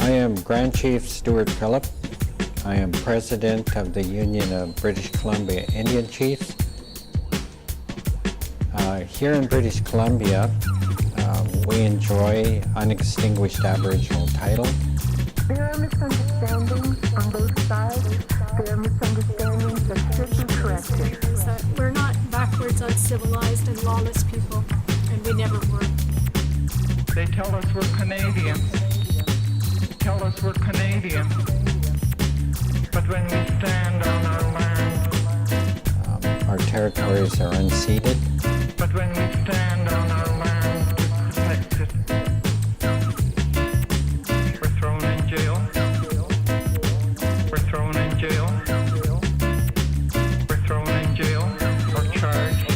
I am Grand Chief Stewart Phillip. I am President of the Union of British Columbia Indian Chiefs. Here in British Columbia, we enjoy unextinguished Aboriginal title. There are misunderstandings on both sides. There are misunderstandings that should be corrected. That we're not backwards, uncivilized, and lawless people, and we never were. They tell us we're Canadian. Tell us we're Canadian. But when we stand on our land, our territories are unceded. but when we stand on our land to protect it, we're thrown in jail. We're thrown in jail. We're thrown in jail or charged.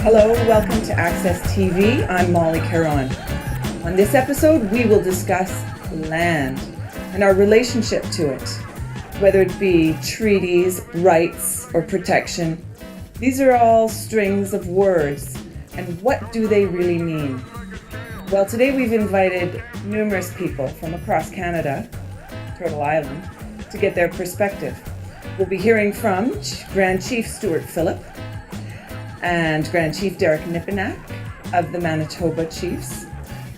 Hello, welcome to Access TV. I'm Molly Caron. On this episode, we will discuss land and our relationship to it, whether it be treaties, rights, or protection. These are all strings of words, and what do they really mean? Well, today we've invited numerous people from across Canada, Turtle Island, to get their perspective. We'll be hearing from Grand Chief Stewart Phillip and Grand Chief Derek Nipinak of the Manitoba Chiefs.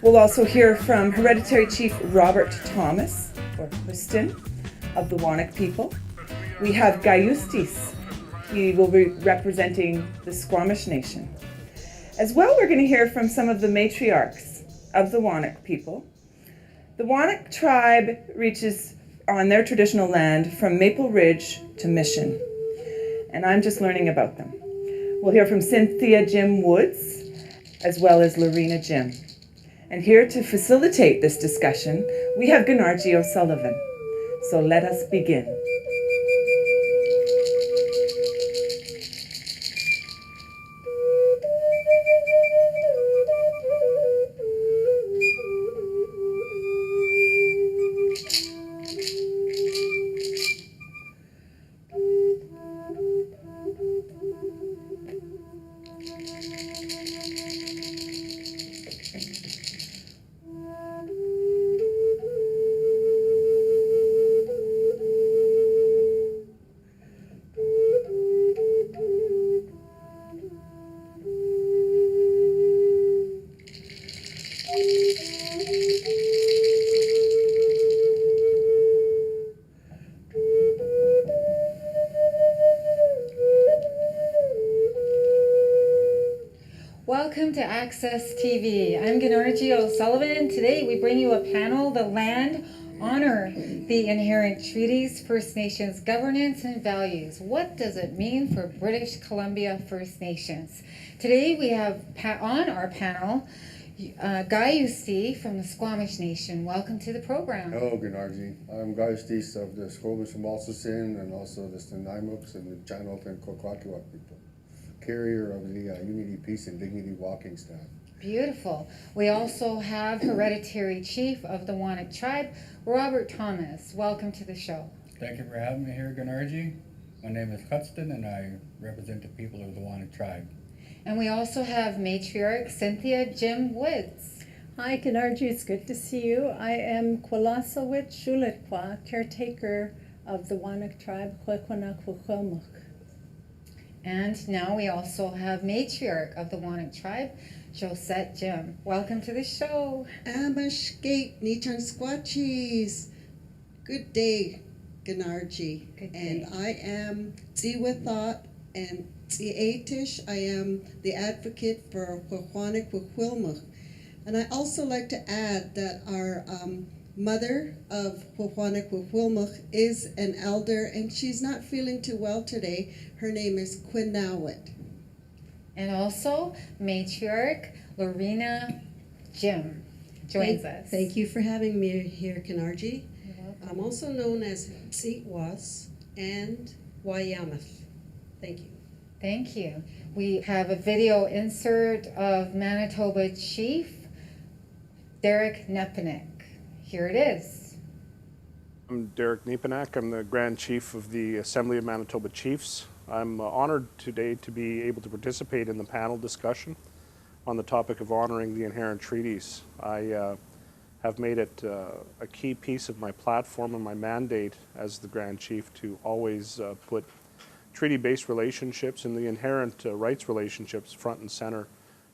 We'll also hear from Hereditary Chief Robert Thomas, or Xutsten, of the Wanak people. We have gyauustees. He will be representing the Squamish Nation. As well, we're going to hear from some of the matriarchs of the Wanak people. The Wanak tribe reaches on their traditional land from Maple Ridge to Mission, and I'm just learning about them. We'll hear from Cynthia Jim Woods, as well as Lorina Jim. And here to facilitate this discussion, we have Gunargie O'Sullivan. So let us begin. Welcome to Access TV. I'm Gunargie O'Sullivan. Today we bring you a panel, The Land, Honor the Inherent Treaties, First Nations Governance and Values. What does it mean for British Columbia First Nations? Today we have on our panel gyauustees from the Squamish Nation. Welcome to the program. Hello, Gunargie. I'm gyauustees of the Squamish from Xutsten and also the Stenaimuks and the Channel and Kwaynawit people. Carrier of the Unity, Peace, and Dignity walking staff. Beautiful. We also have Hereditary Chief of the Wanak tribe, Robert Thomas. Welcome to the show. Thank you for having me here, Gunargie. My name is Xutsten and I represent the people of the Wanak tribe. And we also have Matriarch Cynthia Jim Woods. Hi, Gunargie. It's good to see you. I am Kwelosoet, Shuel-let-qua, caretaker of the Wanak tribe, Kwelosoet. And now we also have Matriarch of the Wanak tribe, Josette Jim. Welcome to the show. Amashgate Nichan Squatchies. Good day, Gunargie. Good day. And I am Ts'i and Ts'i. I am the advocate for Kwaynawit. And I also like to add that our mother of Kwaynawit is an elder, and she's not feeling too well today. Her name is Kwaynawit. And also Matriarch Lorina Jim joins us. Thank you for having me here, Gunargie. You're welcome. I'm also known as Ts'i and Gyauustees. Thank you. Thank you. We have a video insert of Manitoba Chief Derek Nipinak. Here it is. I'm Derek Nipinak. I'm the Grand Chief of the Assembly of Manitoba Chiefs. I'm honored today to be able to participate in the panel discussion. on the topic of honoring the inherent treaties. I have made it a key piece of my platform and my mandate as the Grand Chief to always put treaty-based relationships and the inherent rights relationships front and center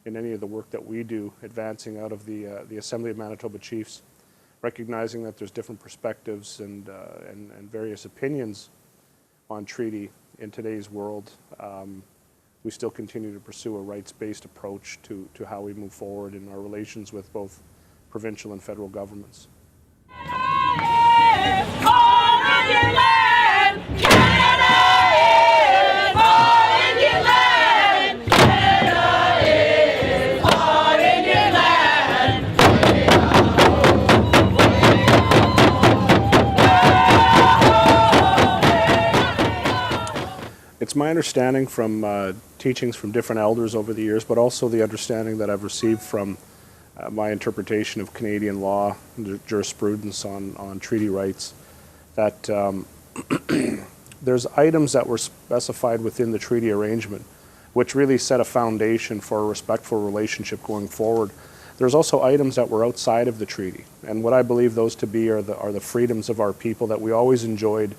in any of the work that we do, advancing out of the Assembly of Manitoba Chiefs, recognizing that there's different perspectives and various opinions on treaty in today's world. We still continue to pursue a rights-based approach to how we move forward in our relations with both provincial and federal governments. It's my understanding from teachings from different elders over the years, but also the understanding that I've received from my interpretation of Canadian law, jurisprudence on treaty rights, that there's items that were specified within the treaty arrangement which really set a foundation for a respectful relationship going forward. There's also items that were outside of the treaty, and what I believe those to be are the freedoms of our people that we always enjoyed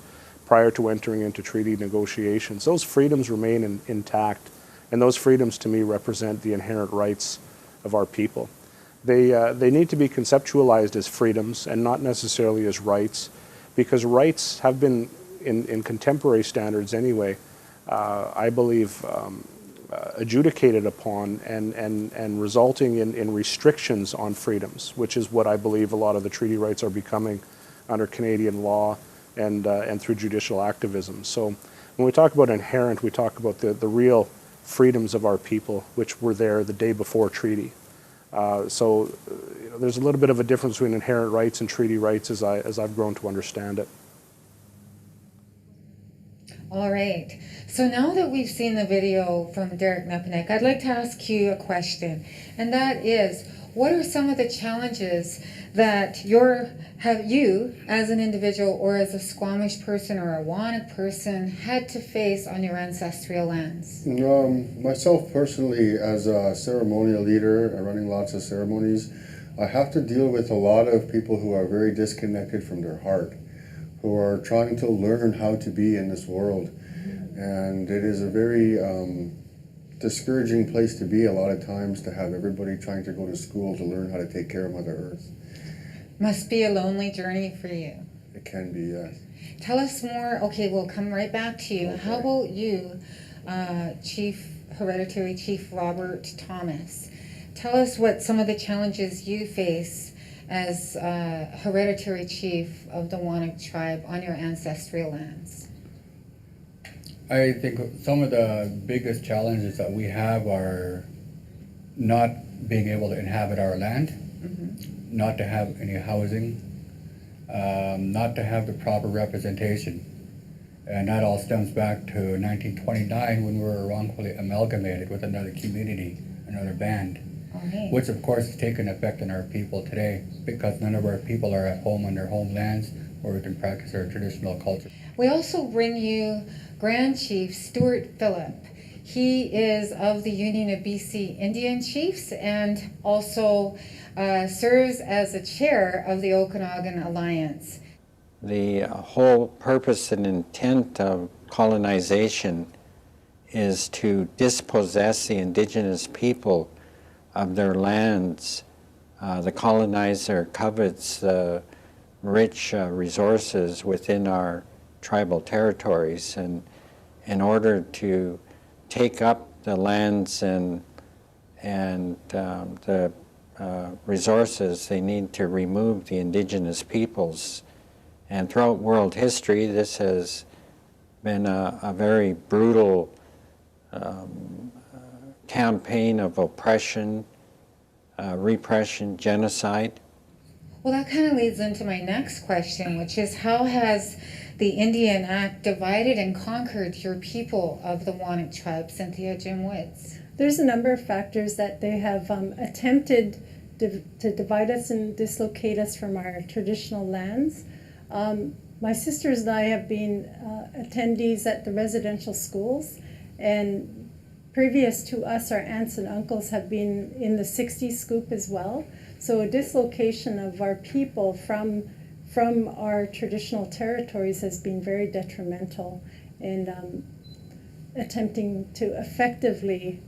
prior to entering into treaty negotiations. Those freedoms remain intact, and those freedoms to me represent the inherent rights of our people. They need to be conceptualized as freedoms and not necessarily as rights, because rights have been, in contemporary standards anyway, I believe, adjudicated upon and resulting in restrictions on freedoms, which is what I believe a lot of the treaty rights are becoming under Canadian law and through judicial activism. So when we talk about inherent, we talk about the real freedoms of our people, which were there the day before treaty. So there's a little bit of a difference between inherent rights and treaty rights as I've grown to understand it. All right. So now that we've seen the video from Derek Nepinek, I'd like to ask you a question, and that is, what are some of the challenges that you, as an individual or as a Squamish person or a Wanak person, had to face on your ancestral lands? Myself personally, as a ceremonial leader, running lots of ceremonies, I have to deal with a lot of people who are very disconnected from their heart, who are trying to learn how to be in this world. And it is a very discouraging place to be a lot of times, to have everybody trying to go to school to learn how to take care of Mother Earth. Must be a lonely journey for you. It can be, yes. Tell us more. Okay, we'll come right back to you. Okay. How about you, Hereditary Chief Robert Thomas? Tell us what some of the challenges you face as Hereditary Chief of the Wanak tribe on your ancestral lands. I think some of the biggest challenges that we have are not being able to inhabit our land, not to have any housing, not to have the proper representation. And that all stems back to 1929 when we were wrongfully amalgamated with another community, another band, which of course has taken effect on our people today, because none of our people are at home on their homelands where we can practice our traditional culture. We also bring you Grand Chief Stewart Phillip. He is of the Union of BC Indian Chiefs and also serves as the chair of the Okanagan Alliance. The whole purpose and intent of colonization is to dispossess the indigenous people of their lands. The colonizer covets the rich resources within our tribal territories, and in order to take up the lands and the resources, they need to remove the indigenous peoples. And throughout world history, this has been a very brutal campaign of oppression, repression, genocide. Well, that kind of leads into my next question, which is, how has the Indian Act divided and conquered your people of the Wanak tribe? Cynthia Jim Woods. There's a number of factors that they have attempted to divide us and dislocate us from our traditional lands. My sisters and I have been attendees at the residential schools, and previous to us, our aunts and uncles have been in the 60 scoop as well. So a dislocation of our people from our traditional territories has been very detrimental in attempting to effectively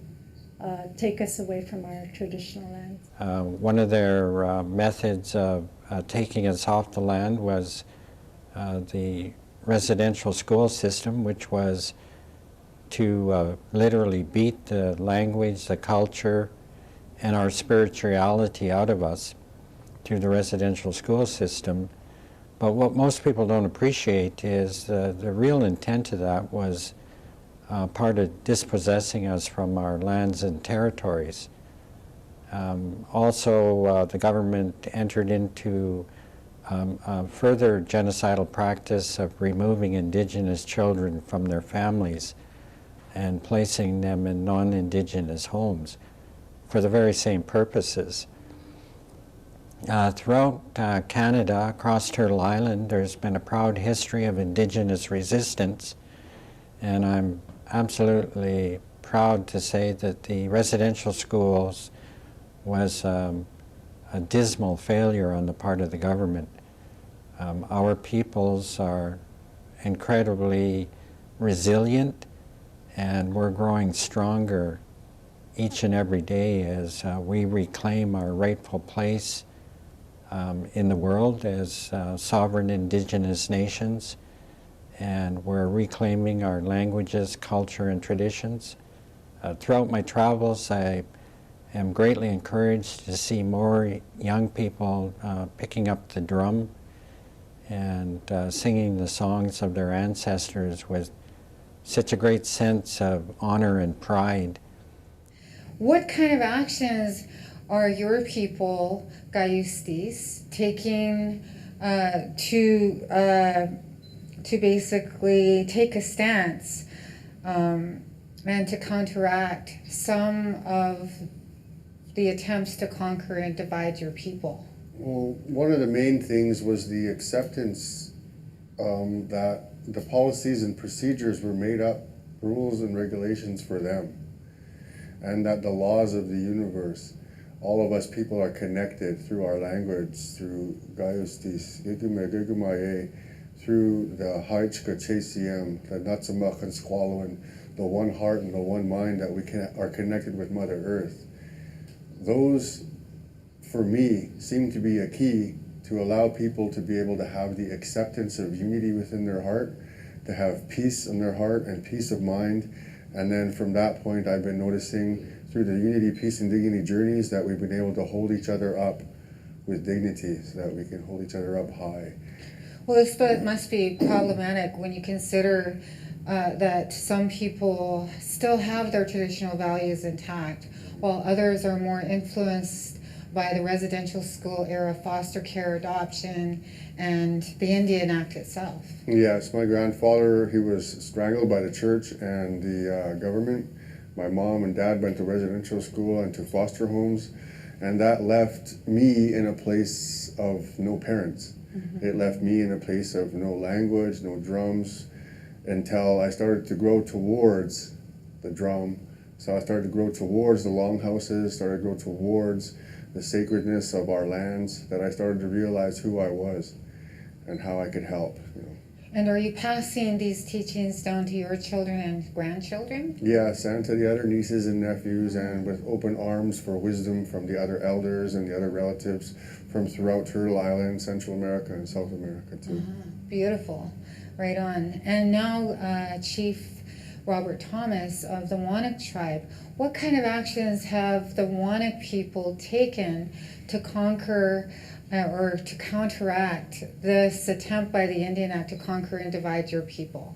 take us away from our traditional lands. One of their methods of taking us off the land was the residential school system, which was to literally beat the language, the culture, and our spirituality out of us through the residential school system. But what most people don't appreciate is the real intent of that was part of dispossessing us from our lands and territories. Also, the government entered into further genocidal practice of removing Indigenous children from their families and placing them in non-Indigenous homes for the very same purposes. Throughout Canada, across Turtle Island, there's been a proud history of Indigenous resistance, and I'm absolutely proud to say that the residential schools was a dismal failure on the part of the government. Our peoples are incredibly resilient, and we're growing stronger each and every day as we reclaim our rightful place in the world as sovereign Indigenous nations, and we're reclaiming our languages, culture, and traditions. Throughout my travels, I am greatly encouraged to see more young people picking up the drum and singing the songs of their ancestors with such a great sense of honor and pride. What kind of actions are your people, gyauustees, taking to basically take a stance and to counteract some of the attempts to conquer and divide your people? Well, one of the main things was the acceptance that the policies and procedures were made up, rules and regulations for them, and that the laws of the universe, all of us people are connected through our language, through gyauustees, through the Siyem, the Natsamach and Squallowin, the one heart and the one mind that we are connected with Mother Earth. Those, for me, seem to be a key to allow people to be able to have the acceptance of unity within their heart, to have peace in their heart and peace of mind. And then from that point, I've been noticing through the unity, peace, and dignity journeys that we've been able to hold each other up with dignity, so that we can hold each other up high. Well, this must be problematic when you consider that some people still have their traditional values intact, while others are more influenced by the residential school era foster care adoption and the Indian Act itself. Yes, my grandfather, he was strangled by the church and the government. My mom and dad went to residential school and to foster homes, and that left me in a place of no parents. Mm-hmm. It left me in a place of no language, no drums, until I started to grow towards the drum. So I started to grow towards the longhouses, started to grow towards the sacredness of our lands, that I started to realize who I was and how I could help. And are you passing these teachings down to your children and grandchildren? Yes, and to the other nieces and nephews, and with open arms for wisdom from the other elders and the other relatives from throughout Turtle Island, Central America, and South America too. Beautiful. Right on. And now, Chief Robert Thomas of the Wanak tribe, what kind of actions have the Wanak people taken to conquer or to counteract this attempt by the Indian Act to conquer and divide your people?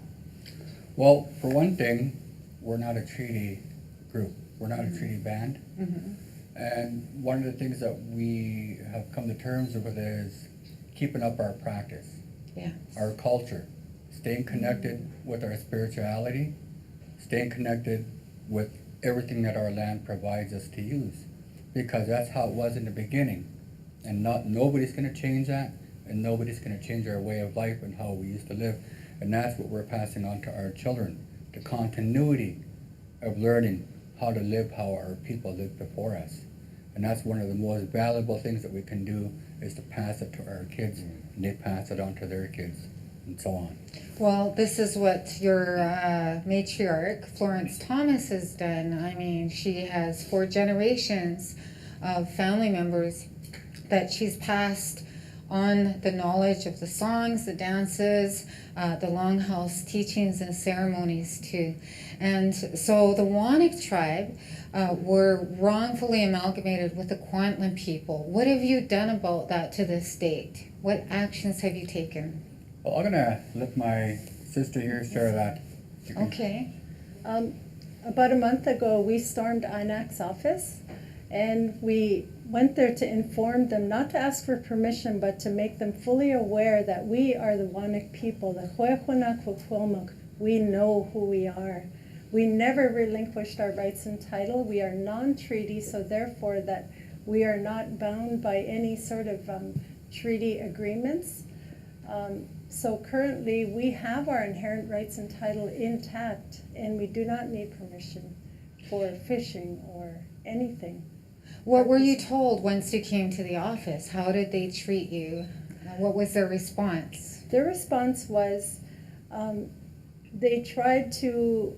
Well, for one thing, we're not a treaty group. We're not a treaty band. Mm-hmm. And one of the things that we have come to terms with is keeping up our practice, our culture, staying connected with our spirituality, staying connected with everything that our land provides us to use, because that's how it was in the beginning. And nobody's going to change that, and nobody's going to change our way of life and how we used to live. And that's what we're passing on to our children, the continuity of learning how to live how our people lived before us. And that's one of the most valuable things that we can do, is to pass it to our kids, and they pass it on to their kids, and so on. Well, this is what your matriarch, Florence Thomas, has done. I mean, she has 4 generations of family members that she's passed on the knowledge of the songs, the dances, the longhouse teachings and ceremonies too. And so the Wanik tribe were wrongfully amalgamated with the Kwantlen people. What have you done about that to this date? What actions have you taken? Well, I'm gonna let my sister here share that. Okay. About a month ago, we stormed INAC's office, and we went there to inform them, not to ask for permission, but to make them fully aware that we are the Wanik people, the Hwehwanakwukwilmuk. We know who we are. We never relinquished our rights and title. We are non-treaty, so therefore that we are not bound by any sort of treaty agreements. So currently we have our inherent rights and title intact, and we do not need permission for fishing or anything. What were you told once you came to the office? How did they treat you? What was their response? Their response was they tried to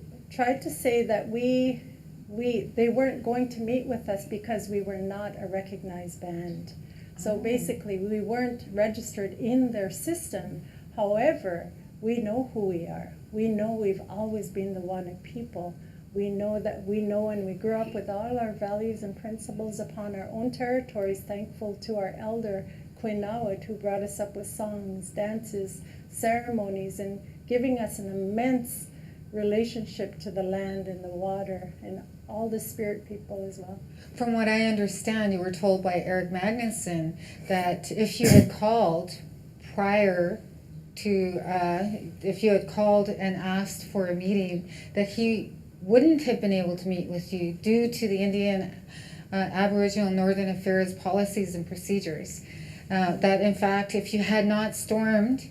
say that they weren't going to meet with us because we were not a recognized band. So basically we weren't registered in their system. However, we know who we are. We know we've always been the Wanik people. We know, and we grew up with all our values and principles upon our own territories, thankful to our elder Kwaynawit, who brought us up with songs, dances, ceremonies, and giving us an immense relationship to the land and the water and all the spirit people as well. From what I understand, you were told by Eric Magnuson that if you had called prior to, if you had called and asked for a meeting, that he wouldn't have been able to meet with you due to the Indian Aboriginal Northern Affairs policies and procedures. That in fact, if you had not stormed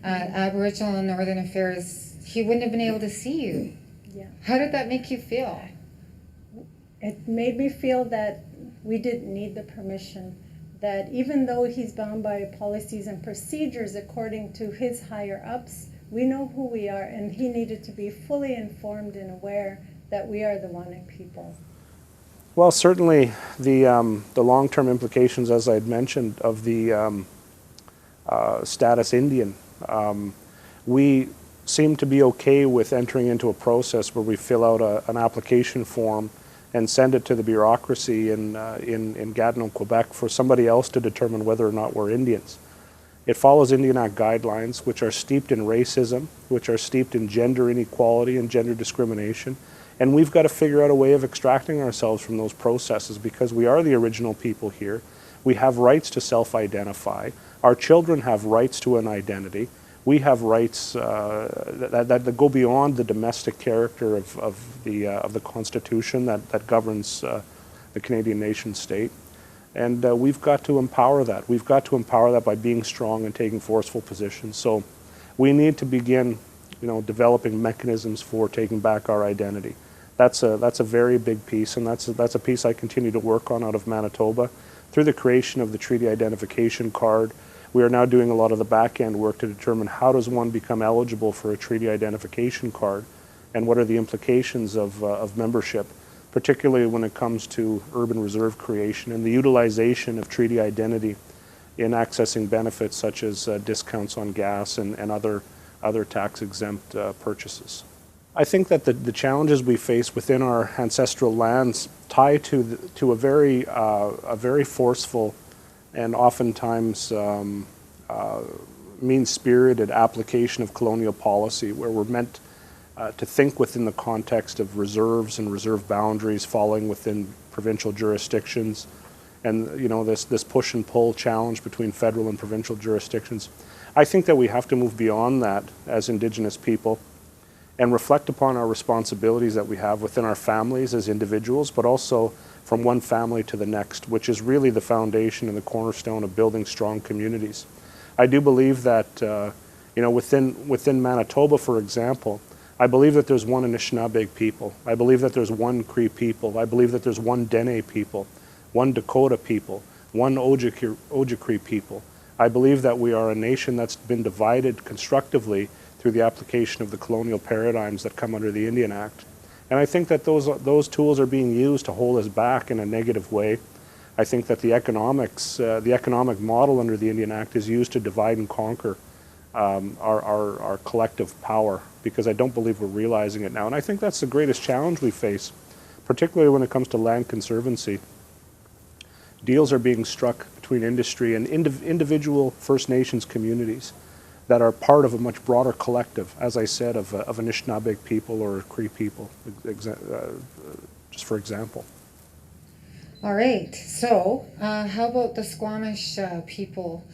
Aboriginal and Northern Affairs, he wouldn't have been able to see you. Yeah. How did that make you feel? It made me feel that we didn't need the permission, that even though he's bound by policies and procedures according to his higher ups, we know who we are, and he needed to be fully informed and aware that we are the Wanik people. Well, certainly the long-term implications, as I had mentioned, of the status Indian. We seem to be okay with entering into a process where we fill out an application form and send it to the bureaucracy in Gatineau, Quebec, for somebody else to determine whether or not we're Indians. It follows Indian Act guidelines, which are steeped in racism, which are steeped in gender inequality and gender discrimination. And we've got to figure out a way of extracting ourselves from those processes, because we are the original people here. We have rights to self-identify. Our children have rights to an identity. We have rights that go beyond the domestic character of the Constitution that governs the Canadian nation state. And we've got to empower that. We've got to empower that by being strong and taking forceful positions. So we need to begin, developing mechanisms for taking back our identity. That's a very big piece, and that's a piece I continue to work on out of Manitoba. Through the creation of the treaty identification card, we are now doing a lot of the back-end work to determine how does one become eligible for a treaty identification card, and what are the implications of membership, particularly when it comes to urban reserve creation and the utilization of treaty identity in accessing benefits such as discounts on gas and other tax-exempt purchases. I think that the challenges we face within our ancestral lands tie to a very forceful and oftentimes mean-spirited application of colonial policy, where we're meant to think within the context of reserves and reserve boundaries falling within provincial jurisdictions, and this push and pull challenge between federal and provincial jurisdictions. I think that we have to move beyond that as Indigenous people and reflect upon our responsibilities that we have within our families as individuals, but also from one family to the next, which is really the foundation and the cornerstone of building strong communities. I do believe that within Manitoba, for example, I believe that there's one Anishinaabe people. I believe that there's one Cree people. I believe that there's one Dene people, one Dakota people, one Ojibwe people. I believe that we are a nation that's been divided constructively through the application of the colonial paradigms that come under the Indian Act. And I think that those tools are being used to hold us back in a negative way. I think that the economic model under the Indian Act is used to divide and conquer our collective power, because I don't believe we're realizing it now. And I think that's the greatest challenge we face, particularly when it comes to land conservancy. Deals are being struck between industry and individual First Nations communities that are part of a much broader collective, as I said, of Anishinaabe people or Cree people, just for example. All right, so how about the Squamish people,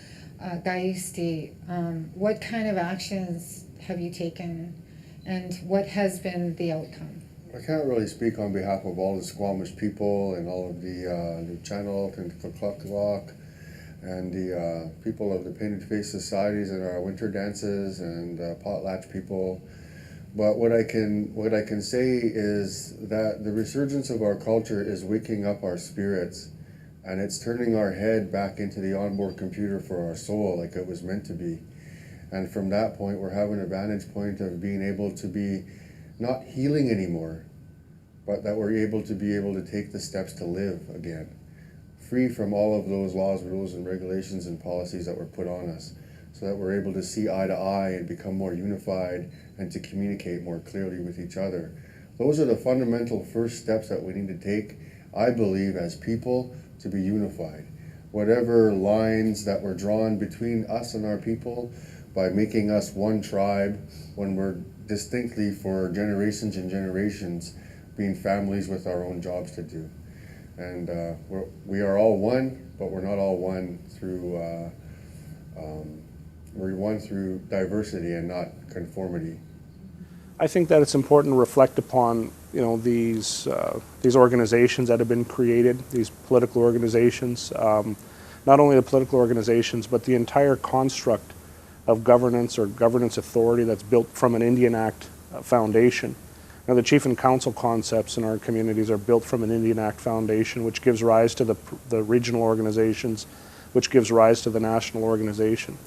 gyauustees? What kind of actions have you taken, and what has been the outcome? I can't really speak on behalf of all the Squamish people and all of the Channel and Kwelosoet and the people of the Painted Face Societies and our winter dances and potlatch people. But what I can say is that the resurgence of our culture is waking up our spirits, and it's turning our head back into the onboard computer for our soul like it was meant to be. And from that point, we're having a vantage point of being able to be not healing anymore, but that we're able to take the steps to live again, free from all of those laws, rules, and regulations and policies that were put on us, so that we're able to see eye to eye and become more unified and to communicate more clearly with each other. Those are the fundamental first steps that we need to take, I believe, as people, to be unified. Whatever lines that were drawn between us and our people by making us one tribe, when we're distinctly for generations and generations being families with our own jobs to do. And we are all one, but we're not all one through we're one through diversity and not conformity. I think that it's important to reflect upon, these organizations that have been created, these political organizations, not only the political organizations, but the entire construct of governance or governance authority that's built from an Indian Act foundation. Now, the chief and council concepts in our communities are built from an Indian Act foundation, which gives rise to the regional organizations, which gives rise to the national organization.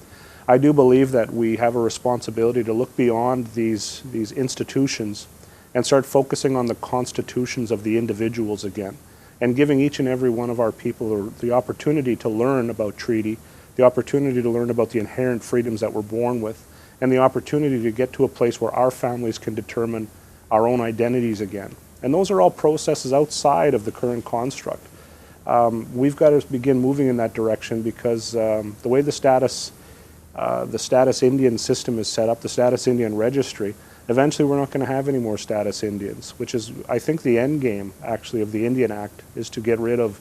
I do believe that we have a responsibility to look beyond these institutions and start focusing on the constitutions of the individuals again, and giving each and every one of our people the opportunity to learn about treaty, the opportunity to learn about the inherent freedoms that we're born with, and the opportunity to get to a place where our families can determine our own identities again. And those are all processes outside of the current construct. We've got to begin moving in that direction, because the way the status Indian system is set up, the status Indian registry, eventually we're not going to have any more status Indians, which is, I think, the end game, actually, of the Indian Act, is to get rid of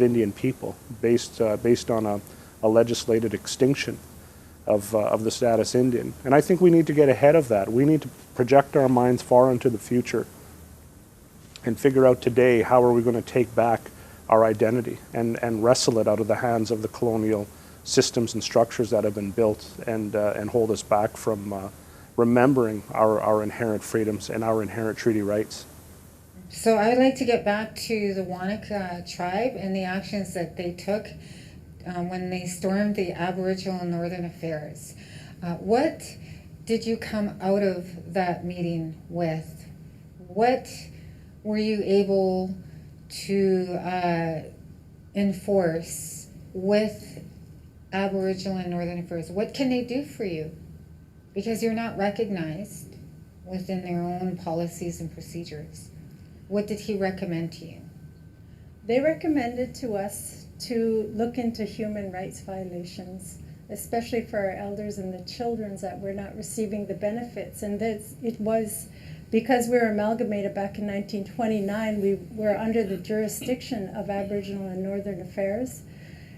Indian people based on a legislated extinction of the status Indian. And I think we need to get ahead of that. We need to project our minds far into the future and figure out today how are we going to take back our identity and wrestle it out of the hands of the colonial systems and structures that have been built and hold us back from remembering our inherent freedoms and our inherent treaty rights. So I would like to get back to the Kwaynawit tribe and the actions that they took when they stormed the Aboriginal and Northern Affairs. What did you come out of that meeting with? What were you able to enforce with Aboriginal and Northern Affairs? What can they do for you? Because you're not recognized within their own policies and procedures. What did he recommend to you? They recommended to us to look into human rights violations, especially for our elders and the children that were not receiving the benefits. And it was because we were amalgamated back in 1929, we were under the jurisdiction of Aboriginal and Northern Affairs.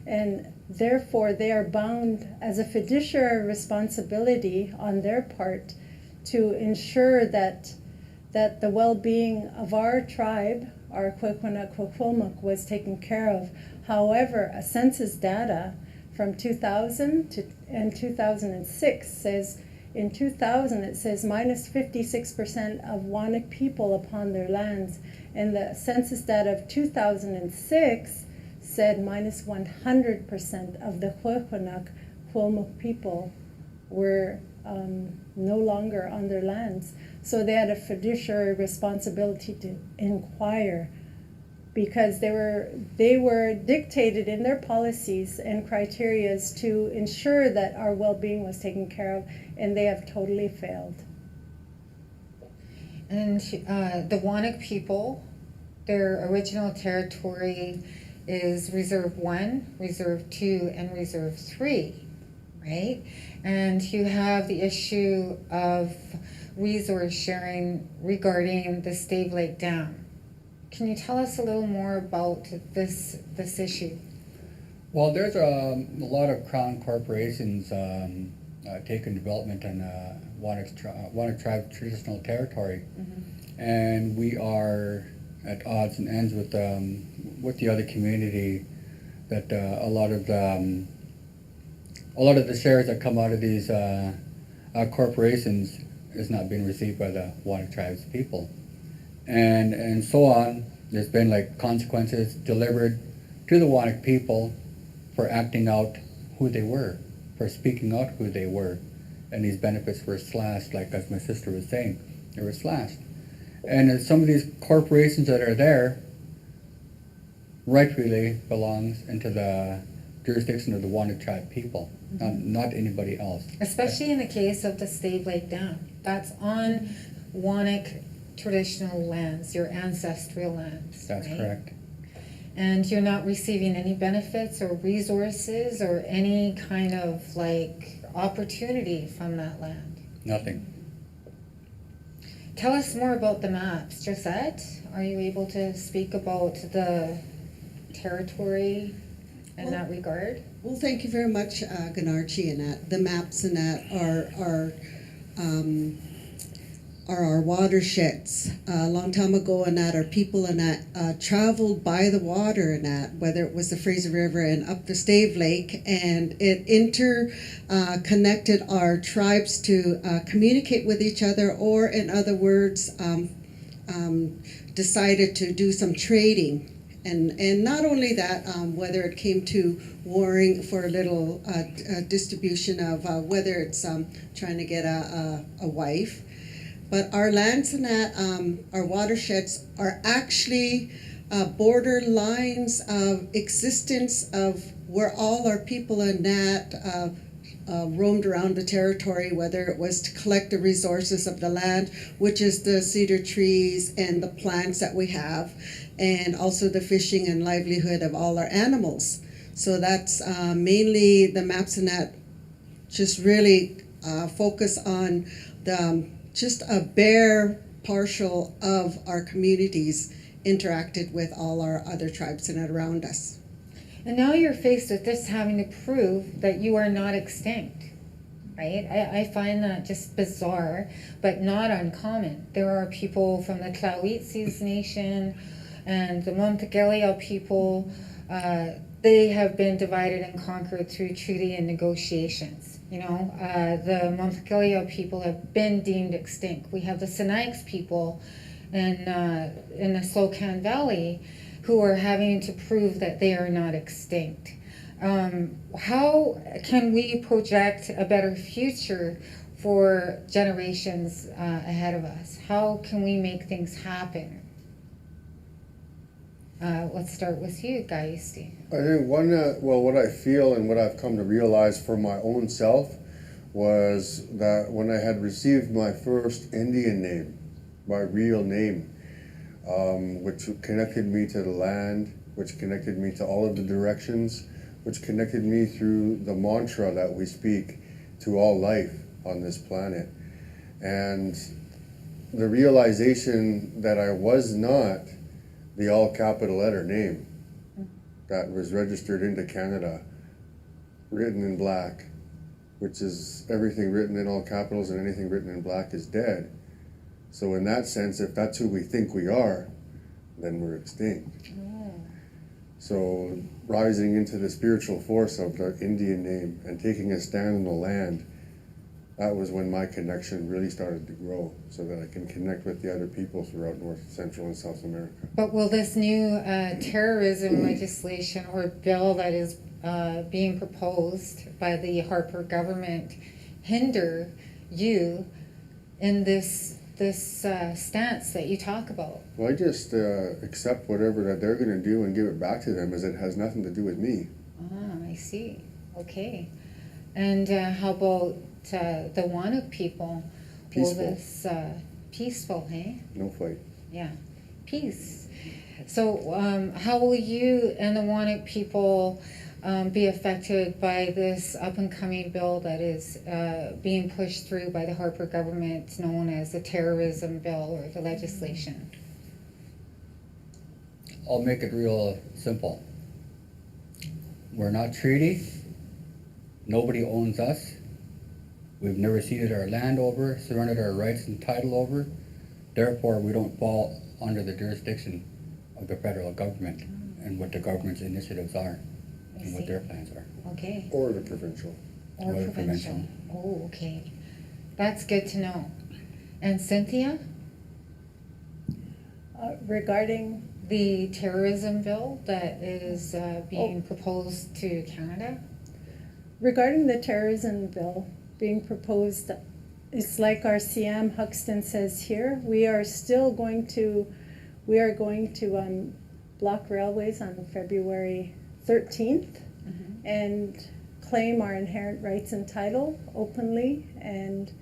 And therefore, they are bound as a fiduciary responsibility on their part to ensure that the well-being of our tribe, our Kwaynawit, was taken care of. However, a census data from 2000 and 2006 says In 2000, it says minus 56% of Wanik people upon their lands. And the census data of 2006 said minus 100% of the Huehuenac Kw'emuk people were no longer on their lands. So they had a fiduciary responsibility to inquire, because they were dictated in their policies and criteria to ensure that our well-being was taken care of, and they have totally failed. And the Wanik people, their original territory is Reserve 1, Reserve 2, and Reserve 3, right? And you have the issue of resource sharing regarding the Stave Lake Dam. Can you tell us a little more about this issue? Well, there's a lot of Crown corporations taking development on Wanik tribe traditional territory, and we are at odds and ends with the other community. That a lot of the shares that come out of these corporations is not being received by the Wanik tribes people. And so on. There's been like consequences delivered to the Wanik people for acting out who they were, for speaking out who they were, and these benefits were slashed, like as my sister was saying, they were slashed. And some of these corporations that are there rightfully belongs into the jurisdiction of the Wanik tribe people, not anybody else. Especially in the case of the Stave Lake Dam. That's on Wanik traditional lands, your ancestral lands. That's right? correct. And you're not receiving any benefits or resources or any kind of like opportunity from that land. Nothing. Tell us more about the maps. Josette, are you able to speak about the territory in that regard? Well, thank you very much, Gunargie, and that. The maps and that are our watersheds. A long time ago, and that our people and that traveled by the water and that, whether it was the Fraser River and up the Stave Lake, and it connected our tribes to communicate with each other, or in other words, decided to do some trading. And not only that, whether it came to warring for a little distribution of whether it's trying to get a wife. But our lands and that, our watersheds are actually border lines of existence of where all our people in that roamed around the territory, whether it was to collect the resources of the land, which is the cedar trees and the plants that we have, and also the fishing and livelihood of all our animals. So that's mainly the maps and that just really focus on the just a bare partial of our communities interacted with all our other tribes and around us. And now you're faced with this having to prove that you are not extinct, right? I find that just bizarre, but not uncommon. There are people from the gyauustees nation and the Montegalia people. They have been divided and conquered through treaty and negotiations. You know, the Montegalia people have been deemed extinct. We have the Sinaiaks people in the Slocan Valley who are having to prove that they are not extinct. How can we project a better future for generations ahead of us? How can we make things happen? Let's start with you, gyauustees. I think what I feel and what I've come to realize for my own self was that when I had received my first Indian name, my real name, which connected me to the land, which connected me to all of the directions, which connected me through the mantra that we speak to all life on this planet. And the realization that I was not the all capital letter name that was registered into Canada, written in black, which is everything written in all capitals and anything written in black is dead. So in that sense, if that's who we think we are, then we're extinct. So rising into the spiritual force of the Indian name and taking a stand on the land that was when my connection really started to grow, so that I can connect with the other people throughout North, Central, and South America. But will this new terrorism legislation or bill that is being proposed by the Harper government hinder you in this stance that you talk about? Well, I just accept whatever that they're going to do and give it back to them, as it has nothing to do with me. Ah, I see. Okay. And how about the Wanuk people? Peaceful. Will this peaceful, hey? No fight. Yeah, peace. So how will you and the Wanuk people be affected by this up-and-coming bill that is being pushed through by the Harper government, known as the terrorism bill or the legislation? I'll make it real simple. We're not treaty. Nobody owns us. We've never ceded our land over, surrendered our rights and title over. Therefore, we don't fall under the jurisdiction of the federal government and what the government's initiatives are and what their plans are. Okay. Or the provincial. Or the provincial. Oh, okay. That's good to know. And Cynthia? Regarding The terrorism bill that is being proposed to Canada? regarding the terrorism bill being proposed, it's like our Siyem Xutsten says here. We are going to block railways on February 13th and claim our inherent rights and title openly and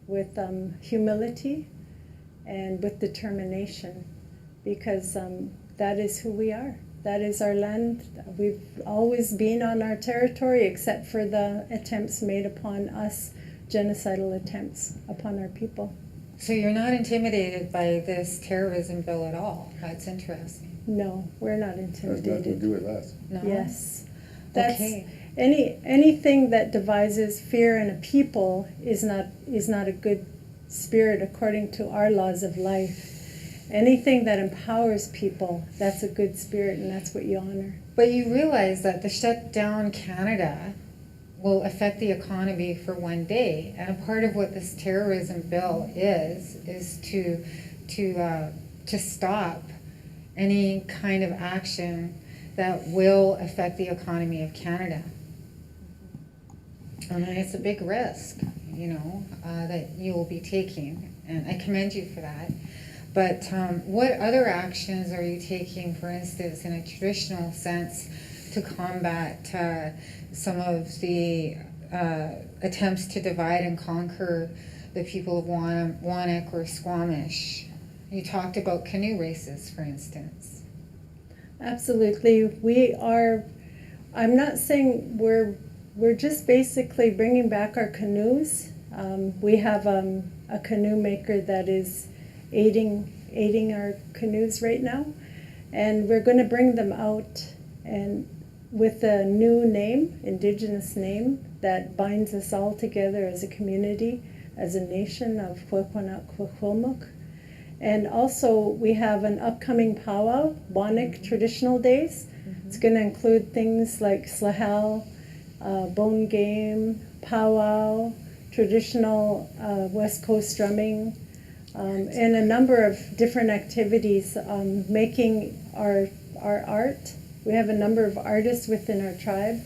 with humility and with determination, because that is who we are. That is our land. We've always been on our territory, except for the attempts made upon us, genocidal attempts upon our people. So you're not intimidated by this terrorism bill at all? That's interesting. No, we're not Has nothing to intimidated. do with us. No? Yes. That's Okay. anything that devises fear in a people is not a good spirit according to our laws of life. Anything that empowers people, that's a good spirit, and that's what you honor. But you realize that the shut down Canada will affect the economy for one day, and a part of what this terrorism bill is to stop any kind of action that will affect the economy of Canada. And it's a big risk, that you will be taking, and I commend you for that. But what other actions are you taking, for instance, in a traditional sense, to combat some of the attempts to divide and conquer the people of Wanuk or Squamish? You talked about canoe races, for instance. Absolutely. We are, I'm not saying we're just basically bringing back our canoes. We have a canoe maker that is aiding our canoes right now, and we're going to bring them out and with a new name, indigenous name, that binds us all together as a community, as a nation of Kwekwanat-Kwekwanuk. And also we have an upcoming powwow, Wanuk Traditional Days. It's going to include things like slahal, bone game, powwow, traditional West Coast drumming, and a number of different activities, making our art. We have a number of artists within our tribe,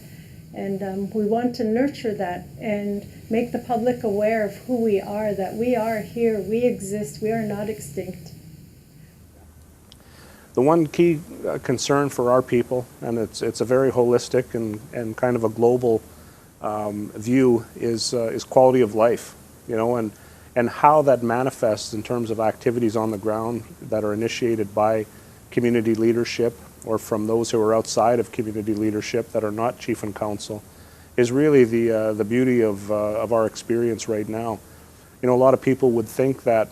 and we want to nurture that and make the public aware of who we are, that we are here, we exist, we are not extinct. The one key concern for our people, and it's a very holistic and kind of a global view, is quality of life, and how that manifests in terms of activities on the ground that are initiated by community leadership or from those who are outside of community leadership that are not chief and council, is really the beauty of our experience right now. A lot of people would think that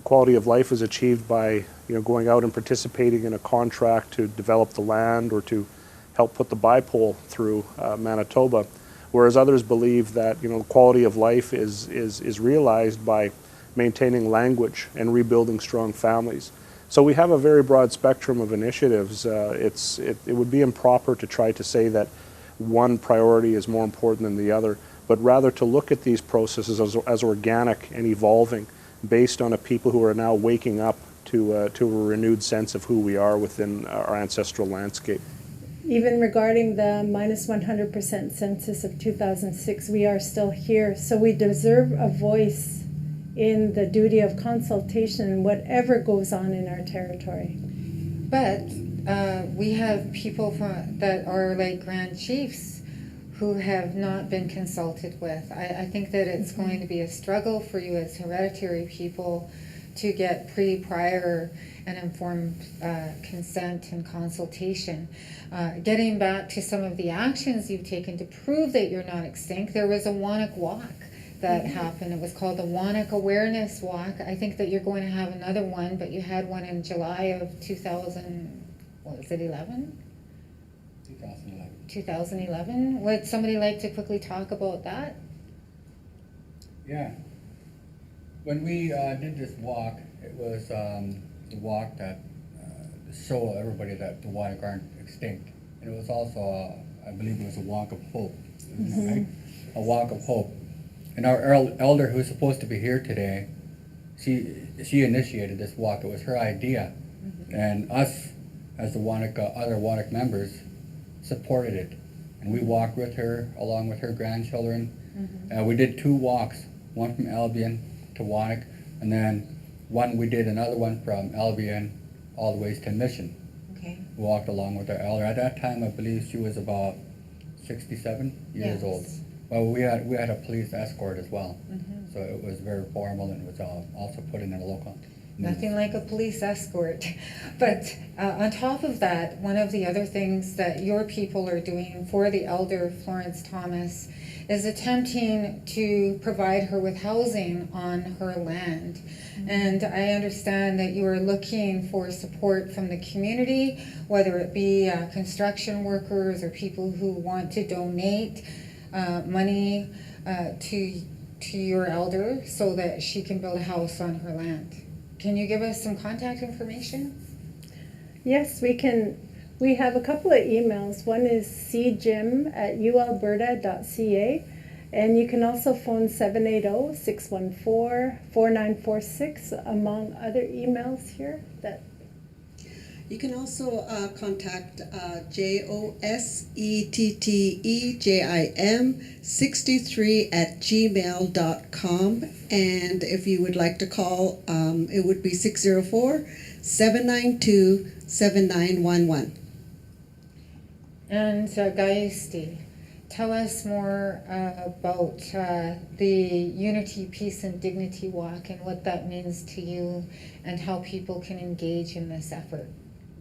quality of life is achieved by going out and participating in a contract to develop the land or to help put the bipole through Manitoba, whereas others believe that quality of life is realized by maintaining language and rebuilding strong families. So we have a very broad spectrum of initiatives. It would be improper to try to say that one priority is more important than the other, but rather to look at these processes as organic and evolving based on a people who are now waking up to a renewed sense of who we are within our ancestral landscape. Even regarding the minus 100% census of 2006, we are still here. So we deserve a voice in the duty of consultation in whatever goes on in our territory. But we have people that are like Grand Chiefs who have not been consulted with. I think that it's going to be a struggle for you as hereditary people to get prior and informed consent and consultation. Getting back to some of the actions you've taken to prove that you're not extinct, there was a Wannock Walk that happened. It was called the Wannock Awareness Walk. I think that you're going to have another one, but you had one in July of 2011? 2011. Would somebody like to quickly talk about that? Yeah. When we did this walk, it was the walk that to show everybody that the Wannock aren't extinct. And it was also, I believe it was a walk of hope, right? A walk of hope. And our elder, who's supposed to be here today, she initiated this walk. It was her idea. And us, as the Wannock, other Wannock members, supported it. And we walked with her, along with her grandchildren. We did 2 walks, one from Albion to Wannock, and then we did another one from Albion all the way to Mission. Okay. We walked along with our elder. At that time, I believe she was about 67 years old. Well, we had a police escort as well, so it was very formal, and it was also put in a local. Nothing like a police escort. But on top of that, one of the other things that your people are doing for the elder Florence Thomas is attempting to provide her with housing on her land. And I understand that you are looking for support from the community, whether it be construction workers or people who want to donate money to your elder so that she can build a house on her land. Can you give us some contact information? Yes, we can. We have a couple of emails. One is cjim@ualberta.ca, and you can also phone 780-614-4946, among other emails here. You can also contact JOSETTEJIM63@gmail.com, and if you would like to call, it would be 604-792-7911. And gyauustees, tell us more about the Unity, Peace, and Dignity Walk and what that means to you and how people can engage in this effort.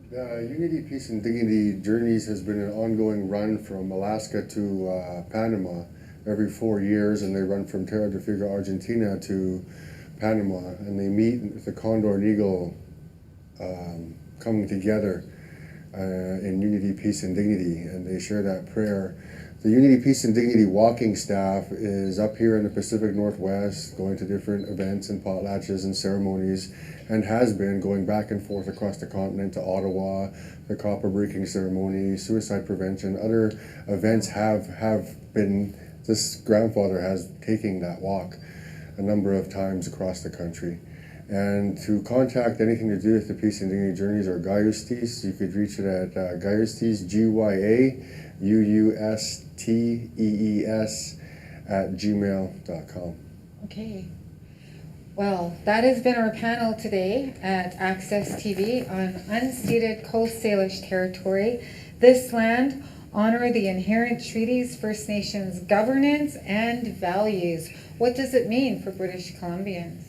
The Unity, Peace, and Dignity Journeys has been an ongoing run from Alaska to Panama every 4 years, and they run from Terra del Fuego, Argentina to Panama, and they meet with the Condor and Eagle coming together in Unity, Peace, and Dignity, and they share that prayer. The Unity, Peace, and Dignity walking staff is up here in the Pacific Northwest, going to different events and potlatches and ceremonies, and has been going back and forth across the continent to Ottawa, the copper breaking ceremony, suicide prevention, other events have been, this grandfather has taken that walk a number of times across the country. And to contact anything to do with the Peace and Dignity Journeys or gyauustees, you could reach it at gyauustees, gyauustees @gmail.com. Okay. Well, that has been our panel today at Access TV on unceded Coast Salish territory. This land, honor the inherent treaties, First Nations governance, and values. What does it mean for British Columbians?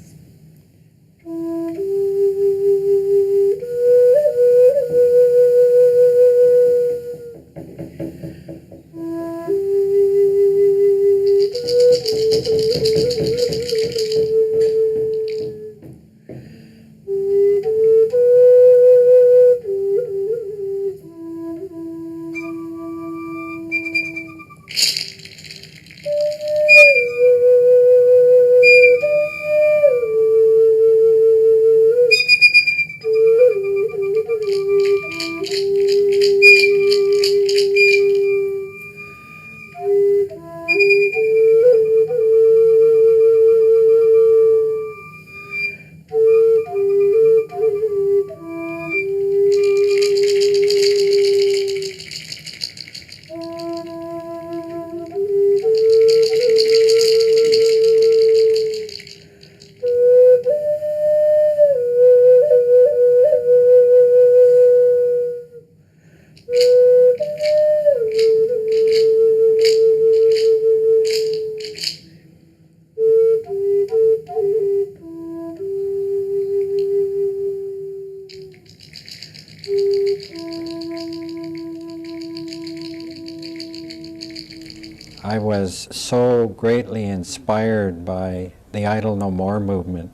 I was so greatly inspired by the Idle No More movement,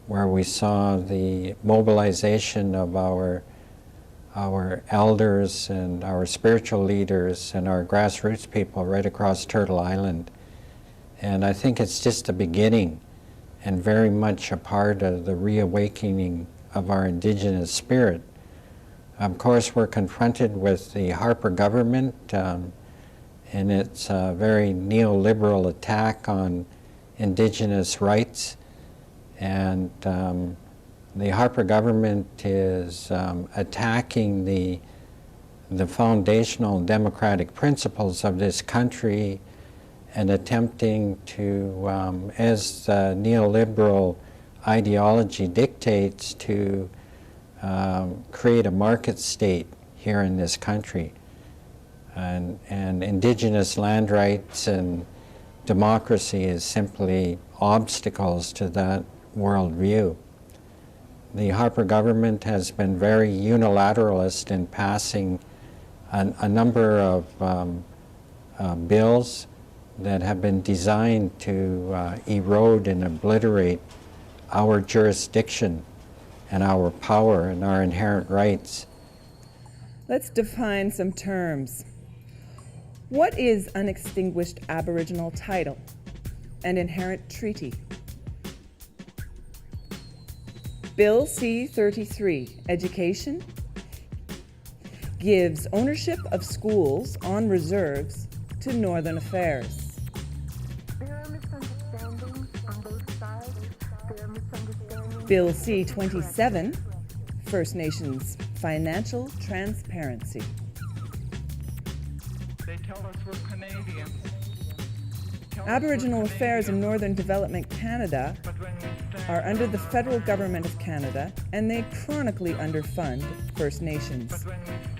where we saw the mobilization of our elders and our spiritual leaders and our grassroots people right across Turtle Island. And I think it's just the beginning and very much a part of the reawakening of our indigenous spirit. Of course, we're confronted with the Harper government and its very neoliberal attack on indigenous rights. And the Harper government is attacking the foundational democratic principles of this country and attempting to, as the neoliberal ideology dictates, to create a market state here in this country. And indigenous land rights and democracy is simply obstacles to that worldview. The Harper government has been very unilateralist in passing a number of bills that have been designed to erode and obliterate our jurisdiction and our power and our inherent rights. Let's define some terms. What is unextinguished Aboriginal title and inherent treaty? Bill C-33, Education, gives ownership of schools on reserves to Northern Affairs. There are misunderstandings on both sides. There are misunderstandings. Bill C-27, First Nations Financial Transparency. They tell us we're Canadian. Aboriginal affairs in Northern Development Canada are under the federal government of Canada, and they chronically underfund First Nations.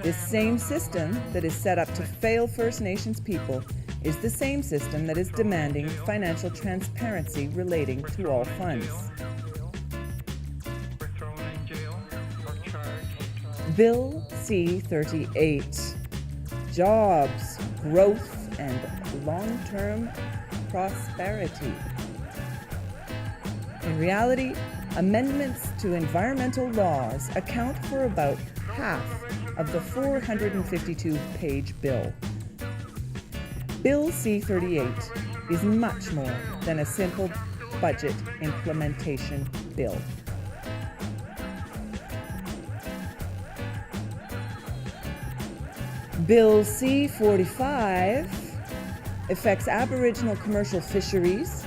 This same system that is set up to fail First Nations people is the same system that is demanding financial transparency relating to all funds. Bill C-38, Jobs, Growth, and Long-Term Prosperity. In reality, amendments to environmental laws account for about half of the 452-page bill. Bill C-38 is much more than a simple budget implementation bill. Bill C-45 affects Aboriginal commercial fisheries,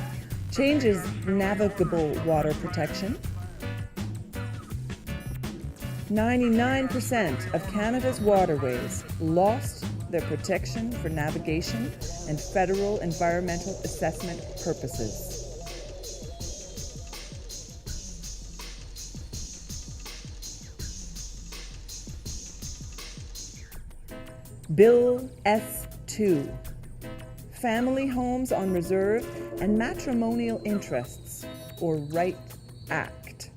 changes navigable water protection. 99% of Canada's waterways lost their protection for navigation and federal environmental assessment purposes. Bill S-2, Family Homes on Reserve and Matrimonial Interests, or RIGHT Act.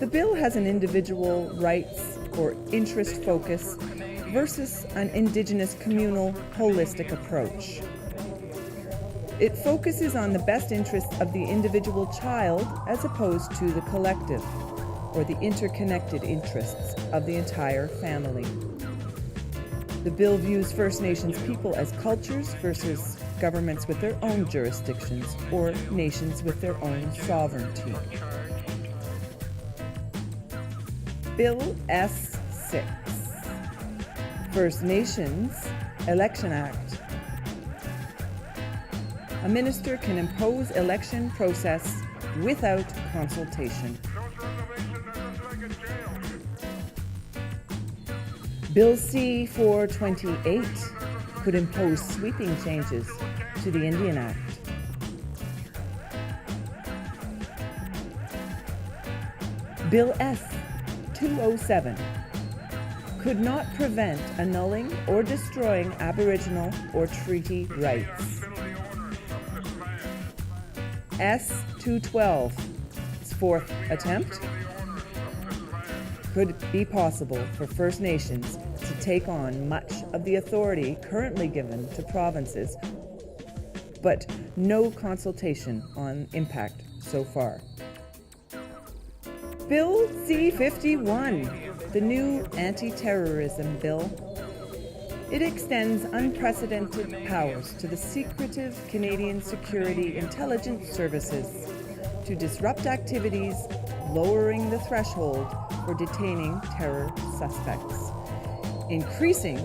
The bill has an individual rights or interest focus versus an Indigenous communal holistic approach. It focuses on the best interests of the individual child as opposed to the collective, or the interconnected interests of the entire family. The bill views First Nations people as cultures versus governments with their own jurisdictions or nations with their own sovereignty. Bill S-6, First Nations Election Act. A minister can impose election process without consultation. Bill C-428 could impose sweeping changes to the Indian Act. Bill S-207 could not prevent annulling or destroying Aboriginal or treaty rights. S-212, its fourth attempt, could be possible for First Nations to take on much of the authority currently given to provinces, but no consultation on impact so far. Bill C-51, the new anti-terrorism bill. It extends unprecedented powers to the secretive Canadian Security Intelligence Services to disrupt activities, lowering the threshold for detaining terror suspects, increasing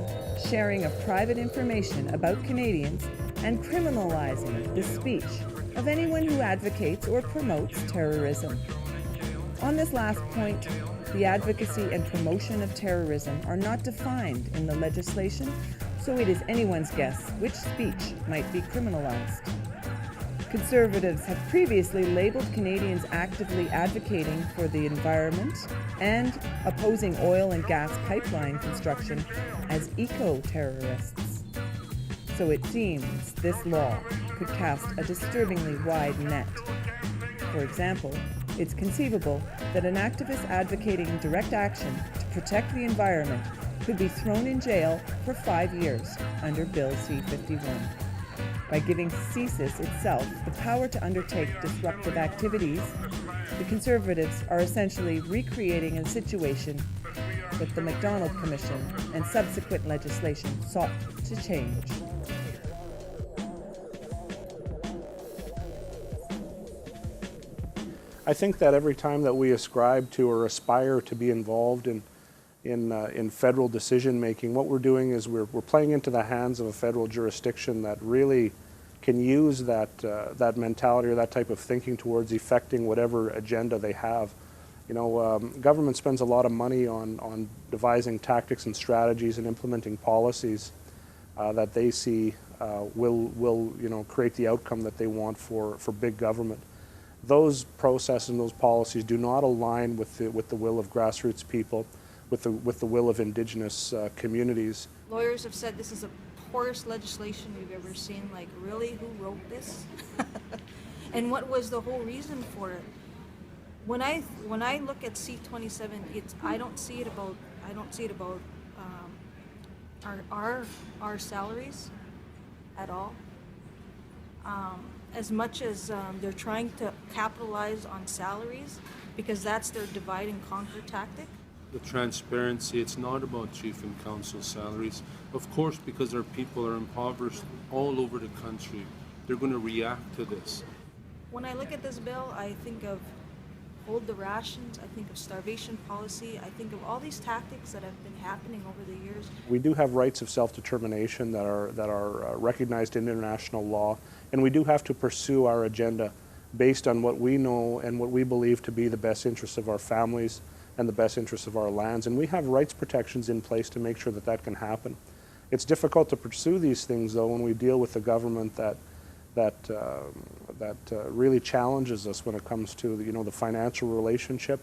sharing of private information about Canadians, and criminalizing the speech of anyone who advocates or promotes terrorism. On this last point, the advocacy and promotion of terrorism are not defined in the legislation, so it is anyone's guess which speech might be criminalized. Conservatives have previously labeled Canadians actively advocating for the environment and opposing oil and gas pipeline construction as eco-terrorists. So it seems this law could cast a disturbingly wide net. For example, it's conceivable that an activist advocating direct action to protect the environment could be thrown in jail for 5 years under Bill C-51. By giving CSIS itself the power to undertake disruptive activities, the Conservatives are essentially recreating a situation that the MacDonald Commission and subsequent legislation sought to change. I think that every time that we ascribe to or aspire to be involved in federal decision making, what we're doing is we're playing into the hands of a federal jurisdiction that really can use that mentality or that type of thinking towards effecting whatever agenda they have. You know, government spends a lot of money on devising tactics and strategies and implementing policies that they see will create the outcome that they want for big government. Those processes and those policies do not align with the will of grassroots people, with the will of Indigenous communities. Lawyers have said this is the poorest legislation we've ever seen. Like, really, who wrote this? And what was the whole reason for it? When I look at C-27, I don't see it about our salaries at all. As much as they're trying to capitalize on salaries, because that's their divide and conquer tactic. The transparency, it's not about chief and council salaries. Of course, because our people are impoverished all over the country, they're going to react to this. When I look at this bill, I think of hold the rations, I think of starvation policy, I think of all these tactics that have been happening over the years. We do have rights of self-determination that are recognized in international law, and we do have to pursue our agenda based on what we know and what we believe to be the best interests of our families and the best interests of our lands. And we have rights protections in place to make sure that that can happen. It's difficult to pursue these things, though, when we deal with a government that really challenges us when it comes to the financial relationship.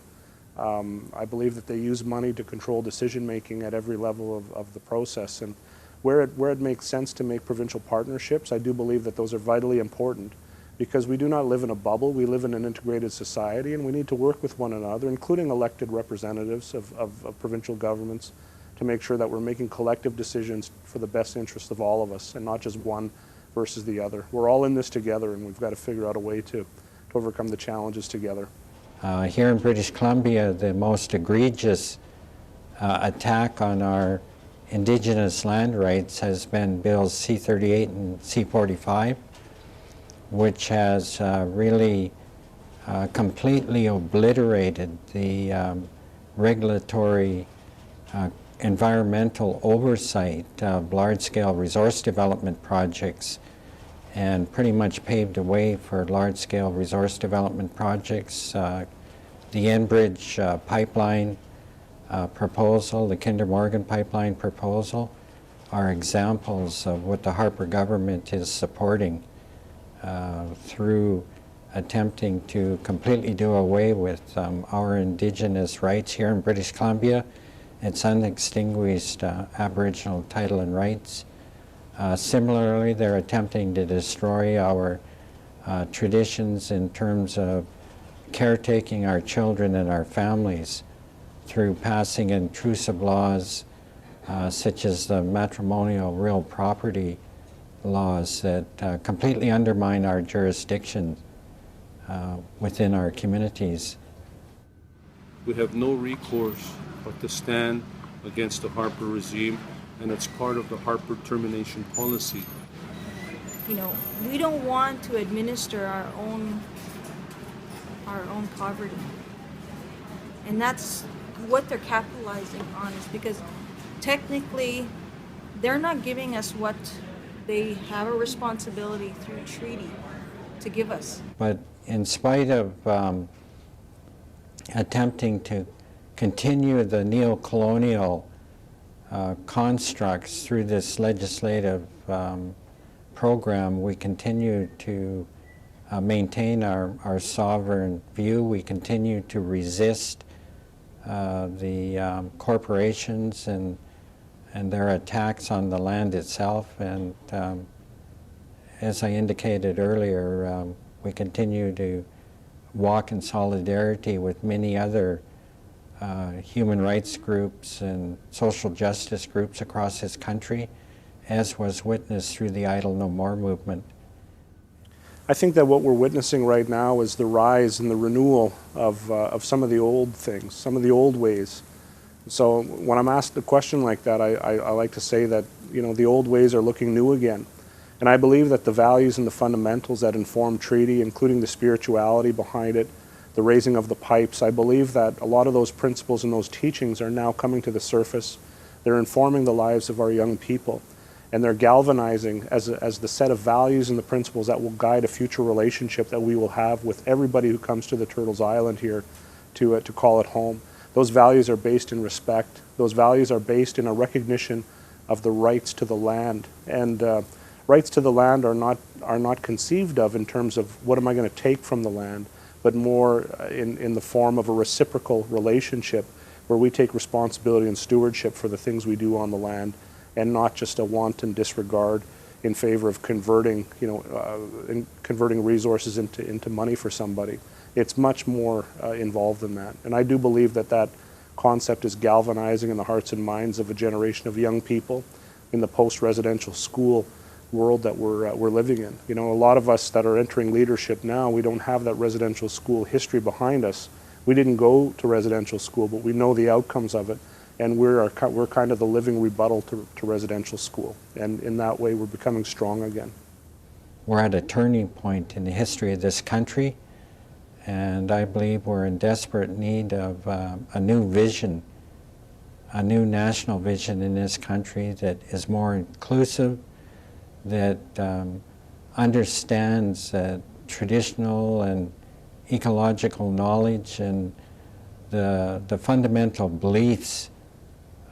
I believe that they use money to control decision making at every level of the process, and where it makes sense to make provincial partnerships, I do believe that those are vitally important, because we do not live in a bubble. We live in an integrated society, and we need to work with one another, including elected representatives of provincial governments, to make sure that we're making collective decisions for the best interest of all of us, and not just one versus the other. We're all in this together, and we've got to figure out a way to overcome the challenges together. Here in British Columbia, the most egregious attack on our Indigenous land rights has been Bills C-38 and C-45, which has really completely obliterated the regulatory environmental oversight of large-scale resource development projects, and pretty much paved the way for large-scale resource development projects. The Enbridge pipeline proposal, the Kinder Morgan pipeline proposal, are examples of what the Harper government is supporting through attempting to completely do away with our Indigenous rights here in British Columbia. It's unextinguished Aboriginal title and rights. Similarly, they're attempting to destroy our traditions in terms of caretaking our children and our families through passing intrusive laws such as the matrimonial real property laws that completely undermine our jurisdiction within our communities. We have no recourse but to stand against the Harper regime, and it's part of the Harper termination policy. You know, we don't want to administer our own poverty. And that's what they're capitalizing on, is because technically they're not giving us what they have a responsibility through treaty to give us. But in spite of attempting to continue the neo-colonial constructs through this legislative program, we continue to maintain our sovereign view. We continue to resist the corporations and their attacks on the land itself. And as I indicated earlier, we continue to walk in solidarity with many other human rights groups and social justice groups across this country, as was witnessed through the Idle No More movement. I think that what we're witnessing right now is the rise and the renewal of some of the old things, some of the old ways. So when I'm asked a question like that, I like to say that, you know, the old ways are looking new again. And I believe that the values and the fundamentals that inform treaty, including the spirituality behind it, the raising of the pipes, I believe that a lot of those principles and those teachings are now coming to the surface. They're informing the lives of our young people. And they're galvanizing as the set of values and the principles that will guide a future relationship that we will have with everybody who comes to the Turtles Island here to call it home. Those values are based in respect. Those values are based in a recognition of the rights to the land. And rights to the land are not conceived of in terms of what am I going to take from the land, but more in the form of a reciprocal relationship where we take responsibility and stewardship for the things we do on the land, and not just a wanton disregard in favor of converting resources into money for somebody. It's much more involved than that. And I do believe that concept is galvanizing in the hearts and minds of a generation of young people in the post-residential school world that we're living in. You know, a lot of us that are entering leadership now, we don't have that residential school history behind us. We didn't go to residential school, but we know the outcomes of it. And we're kind of the living rebuttal to residential school. And in that way, we're becoming strong again. We're at a turning point in the history of this country, and I believe we're in desperate need of a new vision, a new national vision in this country that is more inclusive, that understands traditional and ecological knowledge and the fundamental beliefs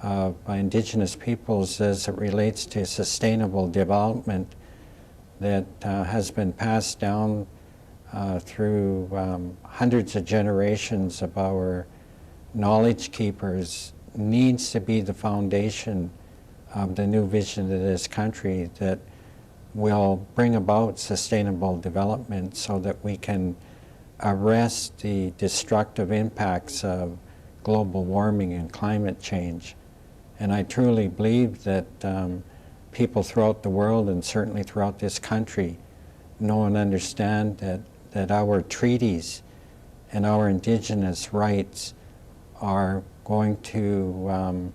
of Indigenous peoples as it relates to sustainable development that has been passed down through hundreds of generations of our knowledge keepers, needs to be the foundation of the new vision of this country that will bring about sustainable development so that we can arrest the destructive impacts of global warming and climate change. And I truly believe that people throughout the world, and certainly throughout this country, know and understand that our treaties and our Indigenous rights are going to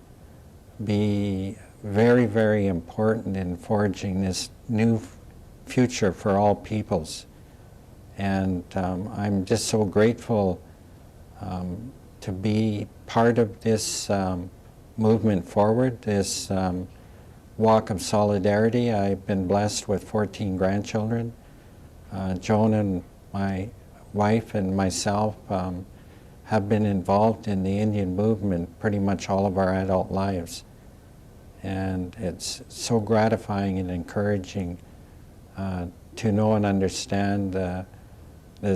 be very, very important in forging this new future for all peoples. And I'm just so grateful to be part of this movement forward, this walk of solidarity. I've been blessed with 14 grandchildren. Joan and my wife and myself have been involved in the Indian movement pretty much all of our adult lives. And it's so gratifying and encouraging to know and understand the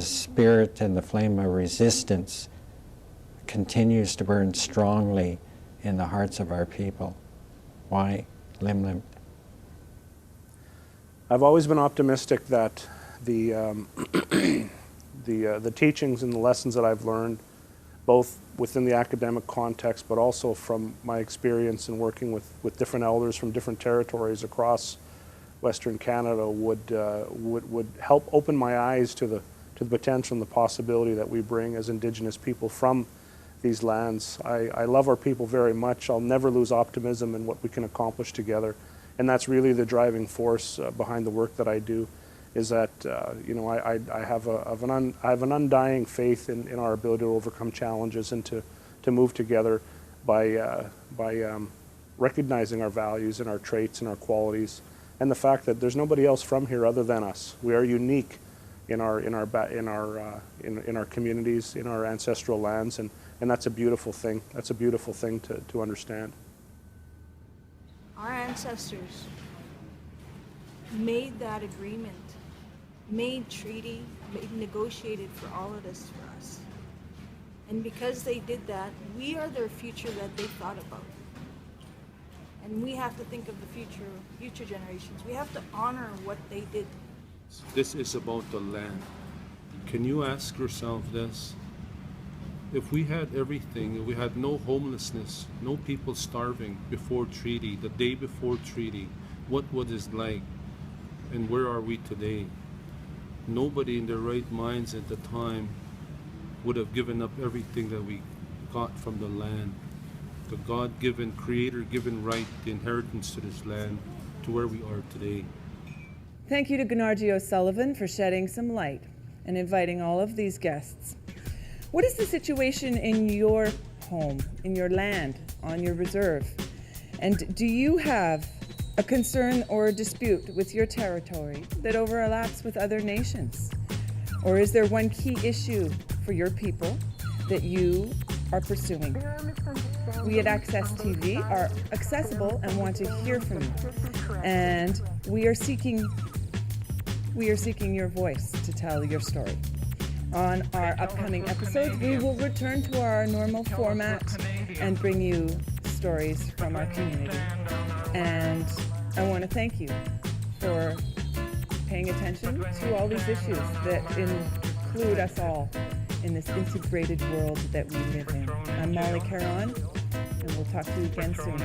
spirit and the flame of resistance continues to burn strongly in the hearts of our people. Why? Lim Lim. I've always been optimistic that the teachings and the lessons that I've learned both within the academic context, but also from my experience in working with different elders from different territories across Western Canada, would help open my eyes to the potential and the possibility that we bring as Indigenous people from these lands. I love our people very much. I'll never lose optimism in what we can accomplish together. And that's really the driving force behind the work that I do, is that I have an undying faith in our ability to overcome challenges and to move together by recognizing our values and our traits and our qualities, and the fact that there's nobody else from here other than us. We are unique in our communities, in our ancestral lands, and that's a beautiful thing. That's a beautiful thing to understand. Our ancestors made that agreement, made treaty, negotiated for all of this for us. And because they did that, we are their future that they thought about. And we have to think of the future generations. We have to honor what they did. This is about the land. Can you ask yourself this? If we had everything, if we had no homelessness, no people starving before treaty, the day before treaty, what would it like? And where are we today? Nobody in their right minds at the time would have given up everything that we got from the land. The God-given, creator-given right, the inheritance to this land, to where we are today. Thank you to Gunargie O'Sullivan for shedding some light and inviting all of these guests. What is the situation in your home, in your land, on your reserve? And do you have a concern or a dispute with your territory that overlaps with other nations? Or is there one key issue for your people that you are pursuing? We at Access TV are accessible and want to hear from you. And we are seeking your voice to tell your story. On our upcoming episodes, we will return to our normal format and bring you stories from our community. And I want to thank you for paying attention to all these issues that include us all in this integrated world that we live in. I'm Molly Caron, and we'll talk to you again soon.